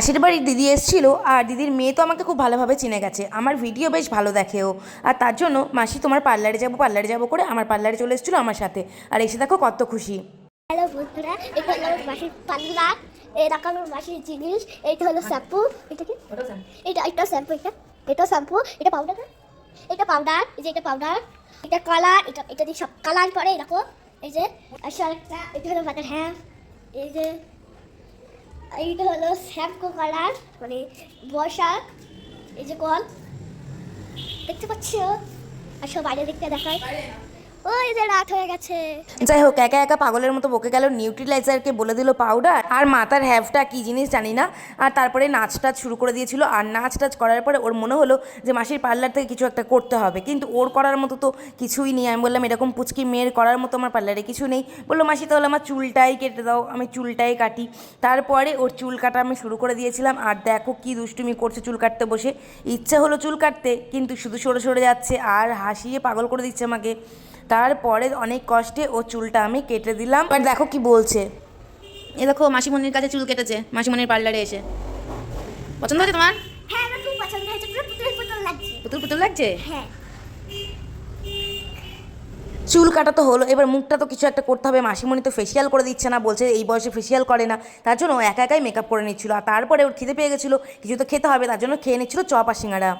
পাশের বাড়ির দিদি এসেছিল, আর দিদির মেয়ে তো আমাকে খুব ভালোভাবে চিনে গেছে, আমার ভিডিও বেশ ভালো দেখেও। আর তার জন্য মাসি তোমার পার্লারে যাবো করে আমার পার্লারে চলে এসেছিলো আমার সাথে। আর এসে দেখো কত খুশি। হ্যালো বন্ধুরা, এটা হলো আমার মাসির পার্লার। এই রাখা আমার মাসির জিনিস। এইটা হলো শ্যাম্পু। এটা কি? এটা শ্যাম্পু। এটা শ্যাম্পু। এটা পাউডার। এটা পাউডার। এই যে এটা পাউডার। এটা কালার। এটা দিয়ে সব কালার করে এরকম। এই যে আসলে এটা হলো বাটার হ্যাঁ। এই যে এইটা হলো শ্যাম্পু কালার, মানে বর্ষা। এই যে কল দেখতে পাচ্ছ, আসো বাইরে দেখতে দেখায়। ওই যে রাত হয়ে গেছে। যাই হোক, একা একা পাগলের মতো বকে গেল, নিউট্রিলাইজারকে বলে দিল পাউডার, আর মাথার হ্যাভটা কী জিনিস জানি না। আর তারপরে নাচ টাচ শুরু করে দিয়েছিল। আর নাচ টাচ করার পরে ওর মনে হলো যে মাসির পার্লার থেকে কিছু একটা করতে হবে, কিন্তু ওর করার মতো তো কিছুই নেই। আমি বললাম এরকম পুচকি মেয়ের করার মতো আমার পার্লারে কিছু নেই। বললো মাসি তাহলে আমার চুলটাই কেটে দাও। আমি চুলটাই কাটি। তারপরে ওর চুল কাটা আমি শুরু করে দিয়েছিলাম। আর দেখো কি দুষ্টুমি করছে চুল কাটতে বসে। ইচ্ছা হলো চুল কাটতে, কিন্তু শুধু সরে সরে যাচ্ছে আর হাসিয়ে পাগল করে দিচ্ছে আমাকে। তারপরে অনেক কষ্টে ও চুলটা আমি কেটে দিলাম। আর দেখো কি বলছে, এ দেখো মাসিমণির কাছে চুল কেটেছে, মাসিমণির পার্লারে এসে। পছন্দ হয়েছে তোমার? হ্যাঁ, আমার খুব পছন্দ হয়েছে। পুরো পুতুল পুতুল লাগছে। পুতুল পুতুল লাগছে। হ্যাঁ, চুল কাটা তো হলো, এবার মুখটা তো কিছু একটা করতে হবে। মাসিমণি তো ফেসিয়াল করে দিচ্ছে না, বলছে এই বয়সে ফেসিয়াল করে না। তার জন্য ও একা একাই মেকআপ করে নিচ্ছিল। আর তারপরে ওর খিদে পেয়ে গেছিলো, কিছু তো খেতে হবে, তার জন্য খেয়ে নিচ্ছিল চপ আর সিঙ্গাড়া।